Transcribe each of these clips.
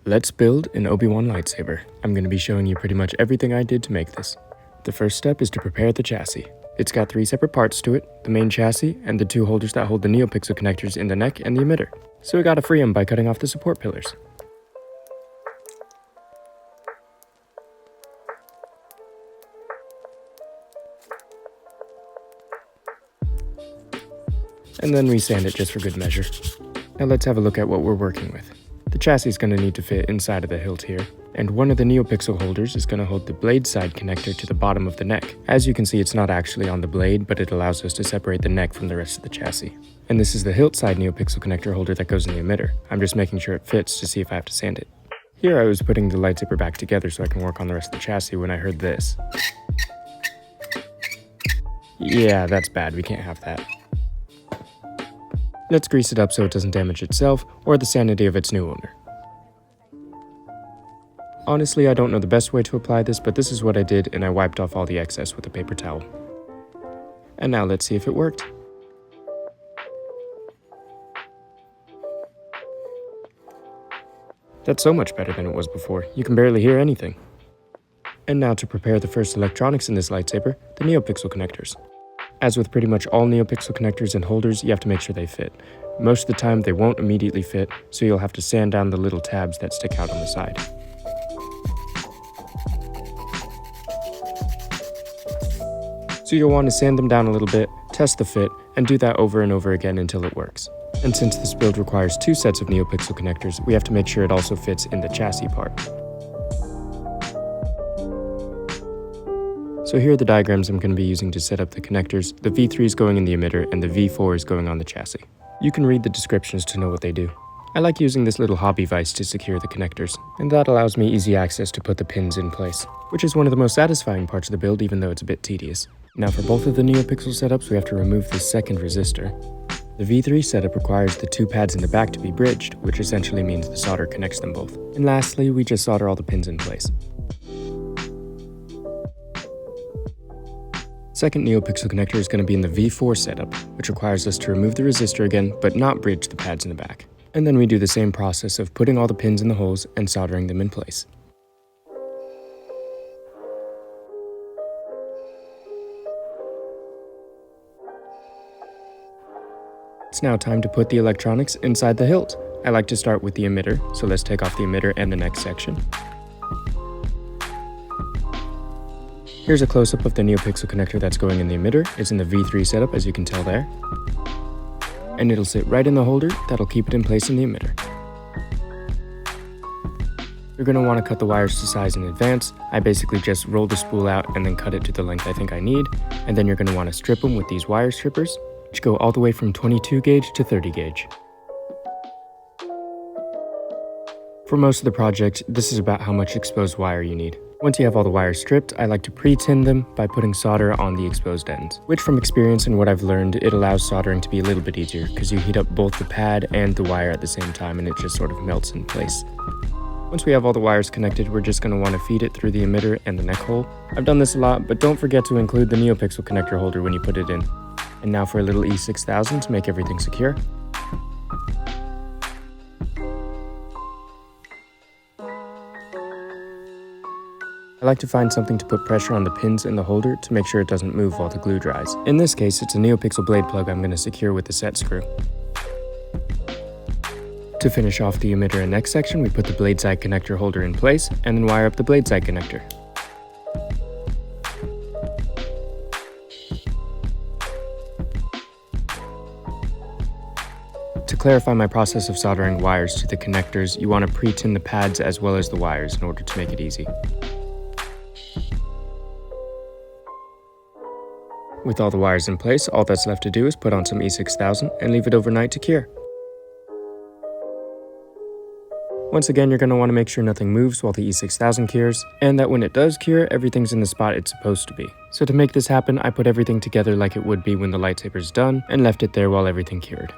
Let's build an Obi-Wan lightsaber. I'm going to be showing you pretty much everything I did to make this. The first step is to prepare the chassis. It's got 3 separate parts to it, the main chassis and the 2 holders that hold the NeoPixel connectors in the neck and the emitter. So we gotta free them by cutting off the support pillars. And then we sand it just for good measure. Now let's have a look at what we're working with. The chassis is going to need to fit inside of the hilt here, and one of the NeoPixel holders is going to hold the blade side connector to the bottom of the neck. As you can see, it's not actually on the blade, but it allows us to separate the neck from the rest of the chassis. And this is the hilt side NeoPixel connector holder that goes in the emitter. I'm just making sure it fits to see if I have to sand it. Here I was putting the lightsaber back together so I can work on the rest of the chassis when I heard this. Yeah, that's bad, we can't have that. Let's grease it up so it doesn't damage itself or the sanity of its new owner. Honestly, I don't know the best way to apply this, but this is what I did, and I wiped off all the excess with a paper towel. And now let's see if it worked. That's so much better than it was before. You can barely hear anything. And now to prepare the first electronics in this lightsaber, the NeoPixel connectors. As with pretty much all NeoPixel connectors and holders, you have to make sure they fit. Most of the time they won't immediately fit, so you'll have to sand down the little tabs that stick out on the side. So you'll want to sand them down a little bit, test the fit, and do that over and over again until it works. And since this build requires 2 sets of NeoPixel connectors, we have to make sure it also fits in the chassis part. So here are the diagrams I'm going to be using to set up the connectors. The V3 is going in the emitter and the V4 is going on the chassis. You can read the descriptions to know what they do. I like using this little hobby vise to secure the connectors, and that allows me easy access to put the pins in place, which is one of the most satisfying parts of the build, even though it's a bit tedious. Now for both of the NeoPixel setups, we have to remove the second resistor. The V3 setup requires the 2 pads in the back to be bridged, which essentially means the solder connects them both. And lastly, we just solder all the pins in place. Second NeoPixel connector is going to be in the V4 setup, which requires us to remove the resistor again, but not bridge the pads in the back. And then we do the same process of putting all the pins in the holes and soldering them in place. It's now time to put the electronics inside the hilt. I like to start with the emitter, so let's take off the emitter and the next section. Here's a close-up of the NeoPixel connector that's going in the emitter. It's in the V3 setup, as you can tell there. And it'll sit right in the holder that'll keep it in place in the emitter. You're going to want to cut the wires to size in advance. I basically just roll the spool out and then cut it to the length I think I need. And then you're going to want to strip them with these wire strippers, which go all the way from 22 gauge to 30 gauge. For most of the project, this is about how much exposed wire you need. Once you have all the wires stripped, I like to pre-tin them by putting solder on the exposed ends, which from experience and what I've learned, it allows soldering to be a little bit easier because you heat up both the pad and the wire at the same time and it just sort of melts in place. Once we have all the wires connected, we're just going to want to feed it through the emitter and the neck hole. I've done this a lot, but don't forget to include the NeoPixel connector holder when you put it in. And now for a little E6000 to make everything secure. I like to find something to put pressure on the pins in the holder to make sure it doesn't move while the glue dries. In this case, it's a NeoPixel blade plug I'm going to secure with the set screw. To finish off the emitter and neck section, we put the blade side connector holder in place and then wire up the blade side connector. To clarify my process of soldering wires to the connectors, you want to pre-tin the pads as well as the wires in order to make it easy. With all the wires in place, all that's left to do is put on some E6000 and leave it overnight to cure. Once again, you're going to want to make sure nothing moves while the E6000 cures, and that when it does cure, everything's in the spot it's supposed to be. So to make this happen, I put everything together like it would be when the lightsaber's done, and left it there while everything cured.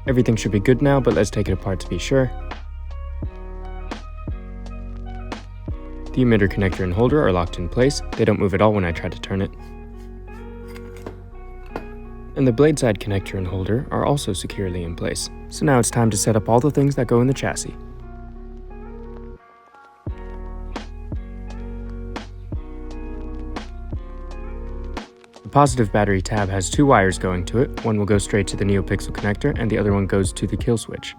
Everything should be good now, but let's take it apart to be sure. The emitter connector and holder are locked in place. They don't move at all when I try to turn it. And the blade side connector and holder are also securely in place. So now it's time to set up all the things that go in the chassis. The positive battery tab has two wires going to it. One will go straight to the NeoPixel connector and the other one goes to the kill switch.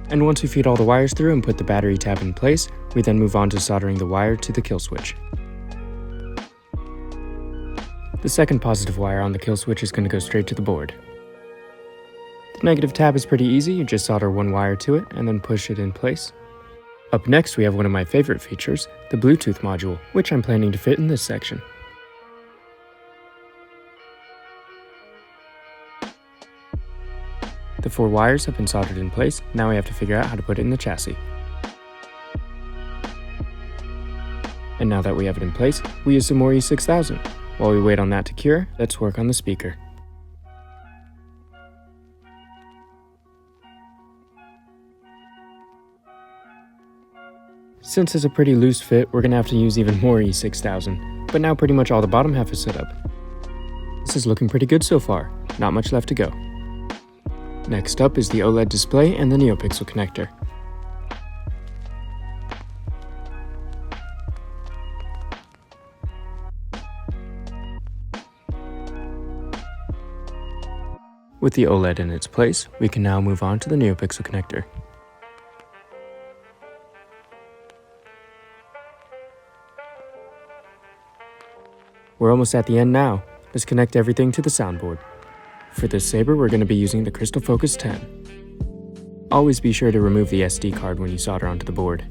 And once we feed all the wires through and put the battery tab in place, we then move on to soldering the wire to the kill switch. The second positive wire on the kill switch is going to go straight to the board. The negative tab is pretty easy, you just solder one wire to it and then push it in place. Up next we have one of my favorite features, the Bluetooth module, which I'm planning to fit in this section. The four wires have been soldered in place, now we have to figure out how to put it in the chassis. And now that we have it in place, we use some more E6000. While we wait on that to cure, let's work on the speaker. Since it's a pretty loose fit, we're going to have to use even more E6000, but now pretty much all the bottom half is set up. This is looking pretty good so far, not much left to go. Next up is the OLED display and the NeoPixel connector. With the OLED in its place, we can now move on to the NeoPixel connector. We're almost at the end now. Let's connect everything to the soundboard. For this saber, we're going to be using the Crystal Focus 10. Always be sure to remove the SD card when you solder onto the board.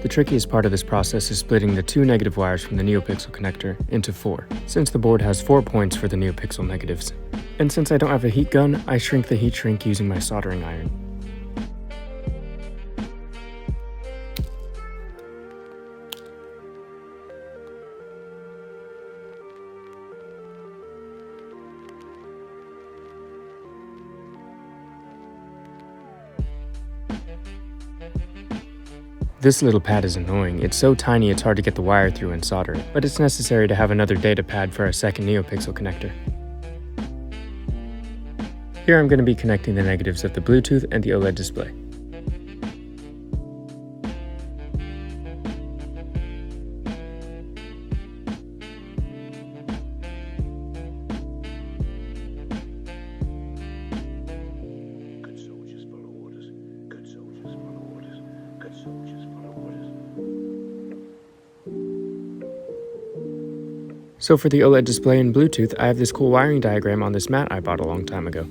The trickiest part of this process is splitting the two negative wires from the NeoPixel connector into four, since the board has 4 points for the NeoPixel negatives. And since I don't have a heat gun, I shrink the heat shrink using my soldering iron. This little pad is annoying. It's so tiny it's hard to get the wire through and solder it, but it's necessary to have another data pad for our second NeoPixel connector. Here I'm going to be connecting the negatives of the Bluetooth and the OLED display. So for the OLED display and Bluetooth, I have this cool wiring diagram on this mat I bought a long time ago.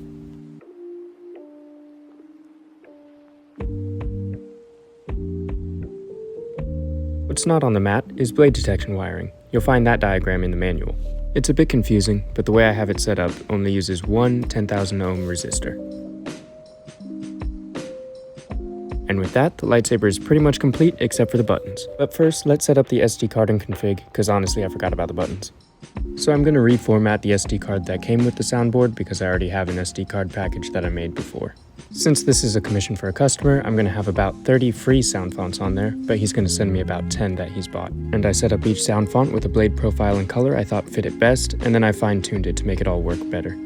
What's not on the mat is blade detection wiring. You'll find that diagram in the manual. It's a bit confusing, but the way I have it set up only uses one 10,000 ohm resistor. And with that, the lightsaber is pretty much complete except for the buttons. But first, let's set up the SD card and config, because honestly I forgot about the buttons. So I'm going to reformat the SD card that came with the soundboard because I already have an SD card package that I made before. Since this is a commission for a customer, I'm going to have about 30 free sound fonts on there, but he's going to send me about 10 that he's bought. And I set up each sound font with a blade profile and color I thought fit it best, and then I fine-tuned it to make it all work better.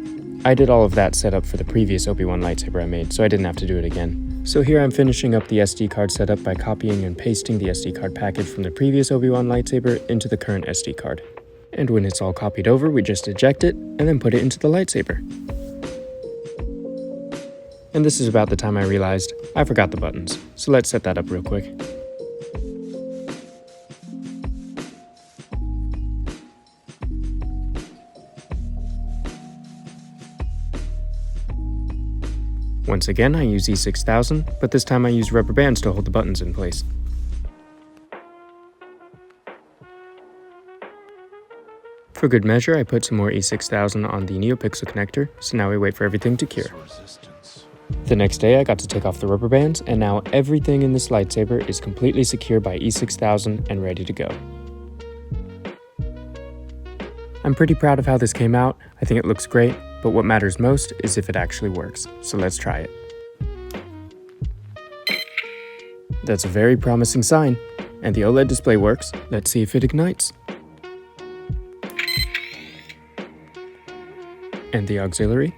I did all of that setup for the previous Obi-Wan Lightsaber I made, so I didn't have to do it again. So here I'm finishing up the SD card setup by copying and pasting the SD card package from the previous Obi-Wan Lightsaber into the current SD card. And when it's all copied over, we just eject it and then put it into the lightsaber. And this is about the time I realized I forgot the buttons, so let's set that up real quick. Once again, I use E6000, but this time I use rubber bands to hold the buttons in place. For good measure, I put some more E6000 on the NeoPixel connector, so now we wait for everything to cure. The next day, I got to take off the rubber bands, and now everything in this lightsaber is completely secure by E6000 and ready to go. I'm pretty proud of how this came out. I think it looks great, but what matters most is if it actually works, so let's try it. That's a very promising sign. And the OLED display works. Let's see if it ignites. And the auxiliary.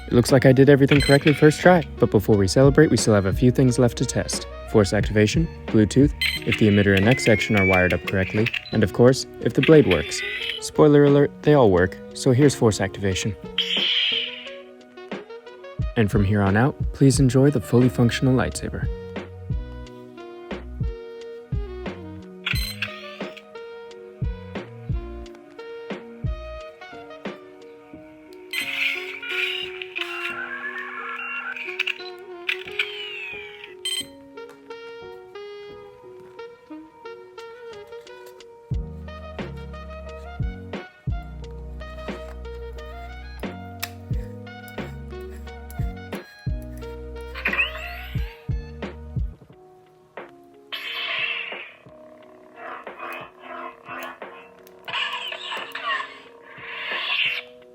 It looks like I did everything correctly first try, but before we celebrate, we still have a few things left to test. Force activation, Bluetooth, if the emitter and X section are wired up correctly, and of course, if the blade works. Spoiler alert, they all work, so here's force activation. And from here on out, please enjoy the fully functional lightsaber.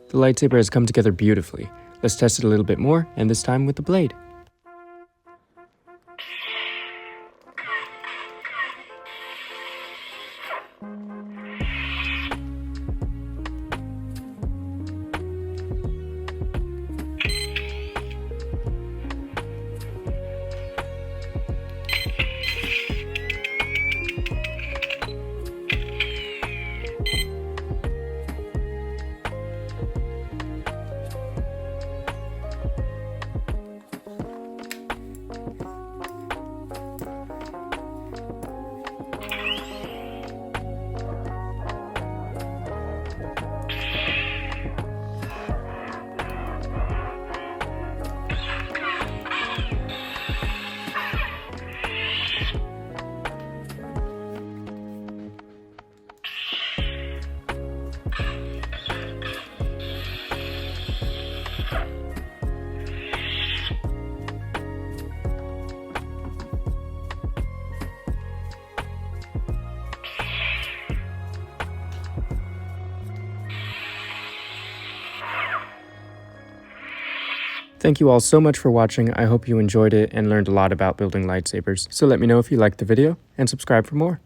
The lightsaber has come together beautifully. Let's test it a little bit more, and this time with the blade. Thank you all so much for watching. I hope you enjoyed it and learned a lot about building lightsabers. So let me know if you liked the video and subscribe for more.